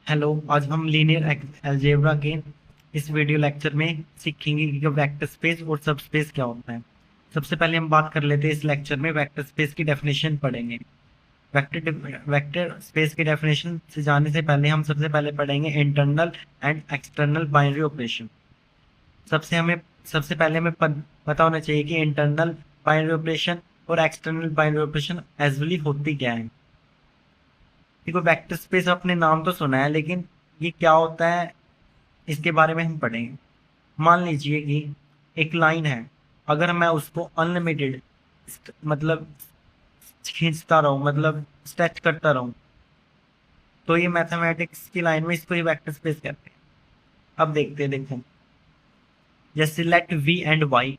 Hello. आज हम linear algebra के इस वीडियो लेक्चर में सीखेंगे कि वेक्टर स्पेस और सब स्पेस क्या होता है। सबसे पहले हम बात कर लेते हैं, इस लेक्चर में वेक्टर स्पेस की डेफिनेशन पढ़ेंगे। वेक्टर स्पेस की डेफिनेशन से जाने से पहले हम सबसे पहले पढ़ेंगे internal and external binary operation. सबसे पहले हमें पता होना चाहिए कि इंटरनल बाइनरी ऑपरेशन और एक्सटर्नल बाइनरी ऑपरेशन एजुअली होती क्या है। देखो, वेक्टर स्पेस अपने नाम तो सुना है, लेकिन ये क्या होता है इसके बारे में हम पढ़ेंगे। मान लीजिए कि एक लाइन है, अगर मैं उसको अनलिमिटेड मतलब खींचता रहूं, मतलब स्ट्रेच करता रहूं, तो ये मैथमेटिक्स की लाइन में इसको ही वेक्टर स्पेस कहते हैं। अब देखते हैं, देखो, जैसे let V and Y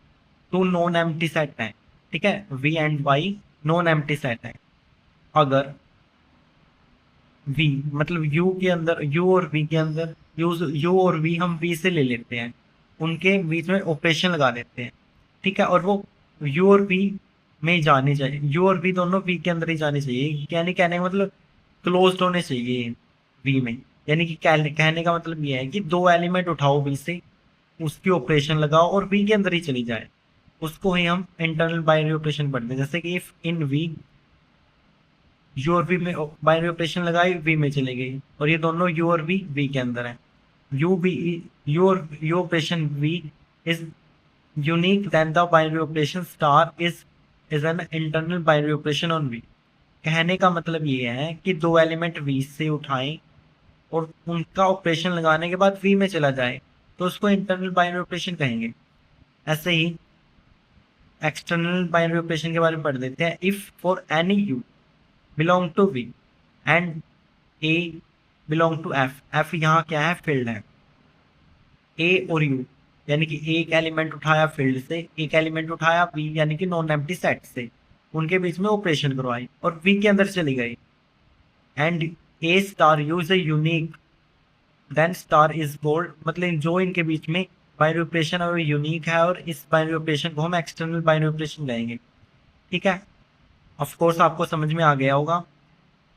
two non empty set है। ठीक है, V and Y non empty set है। अगर वी मतलब यू के अंदर, यू और वी के अंदर, यू और वी हम वी से ले लेते हैं, उनके बीच में ऑपरेशन लगा देते हैं। ठीक है, और वो यू और वी में ही जानी चाहिए, यू और वी दोनों वी के अंदर ही जानी चाहिए। यानी कहने का मतलब क्लोज्ड होने चाहिए वी में। यानी कि कहने का मतलब ये है कि दो एलिमेंट उठाओ वी से, उसकी ऑपरेशन लगाओ और वी के अंदर ही चली जाए, उसको ही हम इंटरनल बाइनरी ऑपरेशन पढ़ते हैं। जैसे कि इफ इन वी, यू और वी में बाइनरी ऑपरेशन लगाई, वी में चले गई, और ये दोनों यू और वी के अंदर है। यू बी, यू और U operation V is unique then the binary operation star is an internal binary operation on V. कहने का मतलब ये है कि दो एलिमेंट वी से उठाएं और उनका ऑपरेशन लगाने के बाद वी में चला जाए, तो उसको इंटरनल बाइनरी ऑपरेशन कहेंगे। ऐसे ही एक्सटर्नल बाइनरी ऑपरेशन के बारे में पढ़ देते हैं। If for any U belong to V and A belong to F, F यहाँ क्या है, फील्ड है। ए और यू यानी कि एक एलिमेंट उठाया फील्ड से, एक एलिमेंट उठाया वी यानी कि नॉन एम्प्टी सेट से, उनके बीच में ऑपरेशन करवाई और वी के अंदर चली गई। And A star U is A unique then star is called, मतलब जो इनके बीच में बाइनरी ऑपरेशन है वो यूनिक है, और इस बाइनरी ऑपरेशन को हम एक्सटर्नल बाइनरी ऑपरेशन कहेंगे। ठीक है, ऑफ कोर्स आपको समझ में आ गया होगा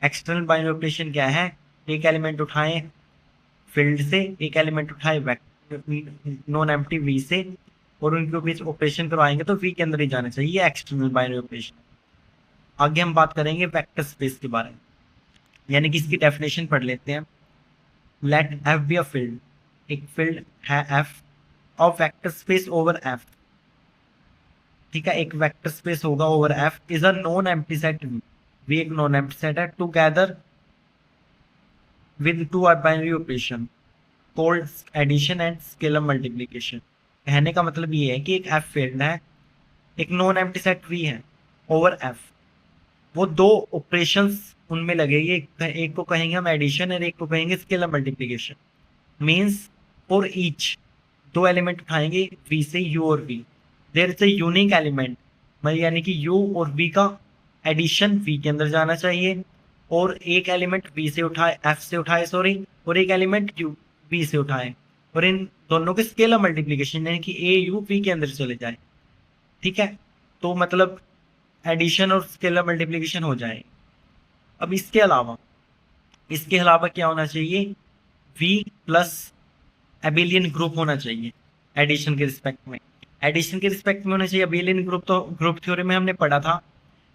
एक्सटर्नल बाइनरी ऑपरेशन क्या है। एक एलिमेंट उठाएं फील्ड से, एक एलिमेंट उठाए नॉन एम्प्टी वी से, और उनके बीच ऑपरेशन करवाएंगे तो वी के अंदर ही जाना चाहिए, ये एक्सटर्नल बाइनरी ऑपरेशन। आगे हम बात करेंगे वेक्टर स्पेस के बारे में, यानी कि इसकी डेफिनेशन पढ़ लेते हैं। Let F be a field, एक फील्ड है F of vector space over F. ठीक है, एक वेक्टर स्पेस होगा over F is a non empty set V, V एक नॉन एम्प्टी सेट है together with two are binary operation called addition and scalar multiplication. कहने का मतलब ये है कि एक एफ फील्ड है, एक नॉन एम्प्टी सेट वी है ओवर एफ, वो दो ऑपरेशंस उनमें लगेगी, एक को कहेंगे हम एडिशन और एक को कहेंगे scalar multiplication. Means for each, दो एलिमेंट उठाएंगे वी से, यू और V, there is a unique element, मतलब यानी कि यू और वी का एडिशन वी के अंदर जाना चाहिए, और एक एलिमेंट वी से उठाए, एफ से उठाए सॉरी, और एक एलिमेंट यू वी से उठाए, और इन दोनों के स्केलर मल्टीप्लीकेशन यानी कि ए यू वी के अंदर चले जाए। ठीक है, तो मतलब एडिशन और स्केलर मल्टीप्लीकेशन हो जाए। अब इसके अलावा क्या होना चाहिए, वी प्लस एबिलियन ग्रुप होना चाहिए एडिशन के रिस्पेक्ट में। एडिशन के रिस्पेक्ट में होना चाहिए अबिलियन ग्रुप, तो ग्रुप थ्योरी में हमने पढ़ा था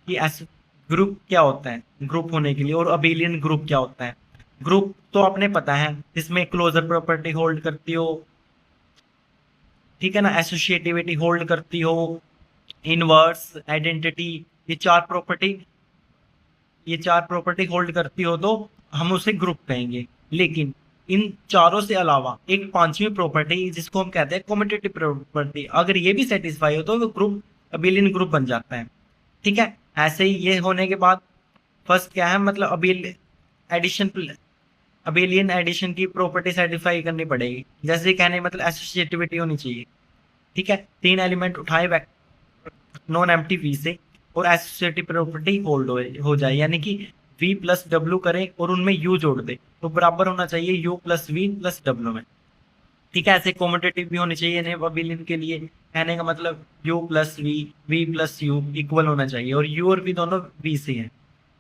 कि ऐसे ग्रुप क्या होता है ग्रुप होने के लिए, और अबिलियन ग्रुप क्या होता है। ग्रुप तो आपने पता है, जिसमें क्लोजर प्रॉपर्टी होल्ड करती हो, ठीक है ना, एसोसिएटिविटी होल्ड करती हो, इनवर्स आइडेंटिटी, ये चार प्रॉपर्टी ये चार प्रॉपर्टी होल्ड करती हो तो हम उसे ग्रुप कहेंगे। लेकिन इन चारों से अलावा एक पांचवी प्रॉपर्टी जिसको हम कहते हैं कम्यूटेटिव प्रॉपर्टी, अगर ये भी सेटिस्फाई हो तो वो ग्रुप अबिलियन ग्रुप बन जाता है। ठीक है, ऐसे ही ये होने के बाद फर्स्ट क्या है, मतलब एडिशन अबिलियन एडिशन की प्रॉपर्टी सेटिस्फाई करनी पड़ेगी। जैसे कहने मतलब एसोसिएटिविटी होनी चाहिए। ठीक है, तीन एलिमेंट उठाए नॉन एम्प्टी वी से, और एसोसिएटिव प्रॉपर्टी होल्ड हो जाए, यानी कि वी प्लस डब्ल्यू करें और उनमें यू जोड़ दे, तो बराबर होना चाहिए U plus V plus W में। ठीक है, ऐसे कॉम्यूटेटिव भी होनी चाहिए नेबबिलियन के लिए। कहने का मतलब U plus V plus U equal होना चाहिए, और यू और वी दोनों वी से हैं।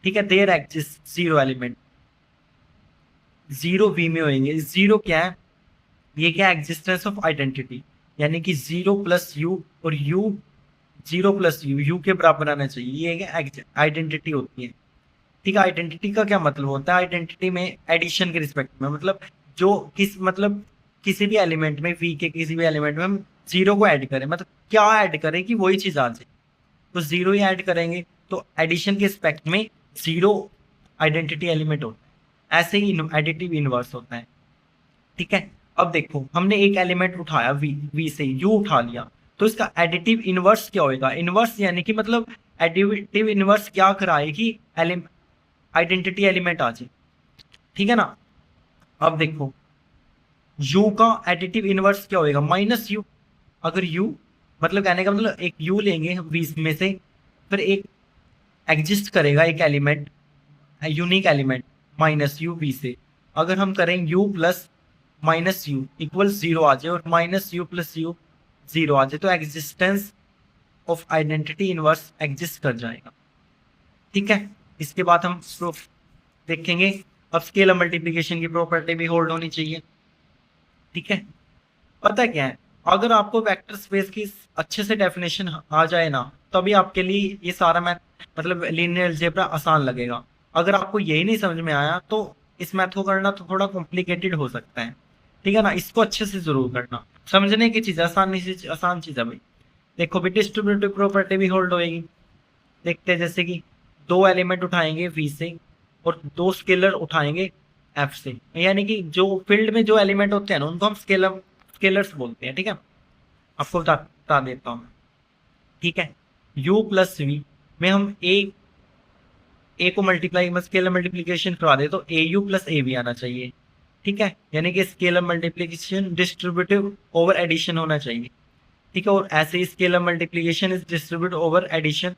ठीक है, there exist zero element, zero V में होंगे। जीरो क्या है, ये क्या एग्जिस्टेंस ऑफ आइडेंटिटी, यानी कि जीरो प्लस यू और you zero plus you you के बराबर आना चाहिए, ये क्या आइडेंटिटी होती है। ठीक है, आइडेंटिटी का क्या मतलब होता है, आइडेंटिटी में एडिशन के रिस्पेक्ट में, मतलब जो किस मतलब किसी भी एलिमेंट में, वी के किसी भी एलिमेंट में हम जीरो को ऐड करें, मतलब क्या ऐड करें कि वही चीज आ जाए, तो जीरो ही ऐड करेंगे, तो एडिशन के रिस्पेक्ट में जीरो आइडेंटिटी एलिमेंट होता है। ऐसे ही एडिटिव इनवर्स होता है। ठीक है, अब देखो हमने एक एलिमेंट उठाया वी से यू उठा लिया, तो इसका एडिटिव इनवर्स क्या होएगा, इनवर्स यानी कि मतलब एडिटिव इनवर्स क्या कराए कि आइडेंटिटी एलिमेंट आ जाए। ठीक है ना, अब देखो u का एडिटिव इनवर्स क्या होएगा, माइनस यू। अगर u मतलब कहने का मतलब एक u लेंगे हम 20 में से, फिर एक एग्जिस्ट करेगा एक element, unique element minus u v से, अगर हम करें u plus minus u equal zero आ जाए और minus u plus u zero आ जाए, तो existence of identity inverse exist कर जाएगा। ठीक है, इसके बाद हम प्रूफ देखेंगे। अब स्केलर मल्टीप्लिकेशन की प्रॉपर्टी भी होल्ड होनी चाहिए। ठीक है, पता क्या है, अगर आपको वेक्टर स्पेस की अच्छे से डेफिनेशन आ जाए ना, तभी आपके लिए ये सारा मैथ मतलब लीनियर अलजेब्रा आसान लगेगा। अगर आपको यही नहीं समझ में आया तो इस मैथ को करना तो थोड़ा कॉम्प्लिकेटेड हो सकता है। ठीक है ना, इसको अच्छे से जरूर करना, समझने की चीज आसानी से आसान चीज है भाई। देखो भी डिस्ट्रीब्यूटिव प्रॉपर्टी भी होल्ड होएगी। देखते हैं, जैसे कि दो एलिमेंट उठाएंगे वी से और दो स्केलर उठाएंगे एफ से, यानी कि जो फील्ड में जो एलिमेंट होते हैं ना उनको हम स्केलर्स बोलते हैं। ठीक है, आपको बता देता हूँ। ठीक है, u प्लस वी में हम ए को मल्टीप्लाई स्केलर मल्टीप्लीकेशन करवा दे तो A U plus A B आना चाहिए। ठीक है, यानी कि scalar multiplication distributive over addition होना चाहिए। ठीक है, और ऐसे ही scalar multiplication is distribute over addition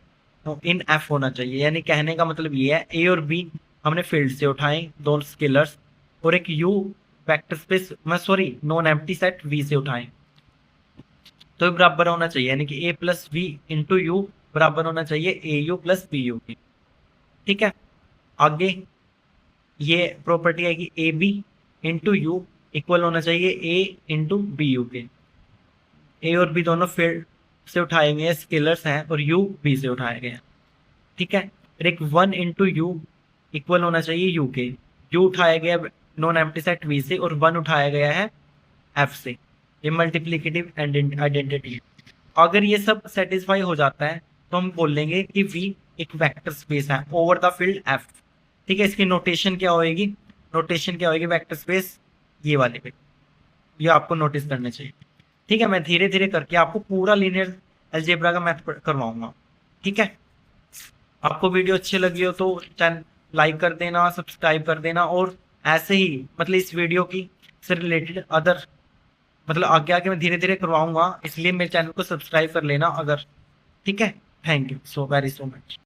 in F होना चाहिए। यानी कहने का मतलब ये है, ए और बी हमने फील्ड से उठाए दोनों स्केलर्स, और एक यू वेक्टर स्पेस मैं sorry non empty set V से उठाए, तो बराबर होना चाहिए, यानी कि A plus V into U बराबर होना चाहिए A U plus B U के। ठीक है, आगे ये प्रॉपर्टी है कि A B into U equal होना चाहिए ए इंटू बी यू के। ए और बी दोनों फील्ड से उठाए गए स्केलर्स हैं और यू बी से उठाए गए हैं। ठीक है, फिर एक वन इंटू यू इक्वल होना चाहिए यू के। यू उठाया गया नॉन एम्प्टी सेट वी से और वन उठाया गया है एफ से, ये मल्टीप्लिकेटिव आइडेंटिटी। अगर ये सब सेटिस्फाई हो जाता है तो हम बोल लेंगे कि वी एक वेक्टर स्पेस है ओवर द फील्ड एफ। ठीक है, इसकी नोटेशन क्या होएगी, नोटेशन क्या होएगी वेक्टर स्पेस ये वाले पे, ये आपको नोटिस करना चाहिए। ठीक है, मैं धीरे धीरे करके आपको पूरा लीनियर अलजेब्रा का मैथ करवाऊंगा। ठीक है, आपको वीडियो अच्छी लगी हो तो चैनल लाइक कर देना, सब्सक्राइब कर देना, और ऐसे ही मतलब इस वीडियो की से रिलेटेड अदर मतलब आगे आगे मैं धीरे धीरे करवाऊंगा, इसलिए मेरे चैनल को सब्सक्राइब कर लेना अगर। ठीक है, thank you so very so much.